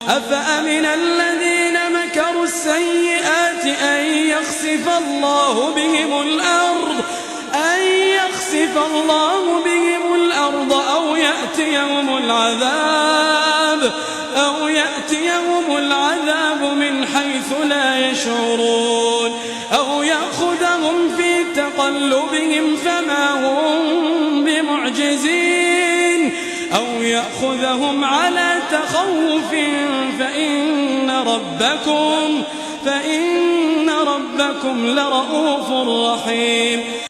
أفأمن الذين مكروا السيئات أن يخسف الله بهم الأرض أو يأتيهم العذاب من حيث لا يشعرون أو يأخذهم في تقلبهم فما هم بمعجزين أو يأخذهم على تخوف فإن ربكم لرءوف رحيم.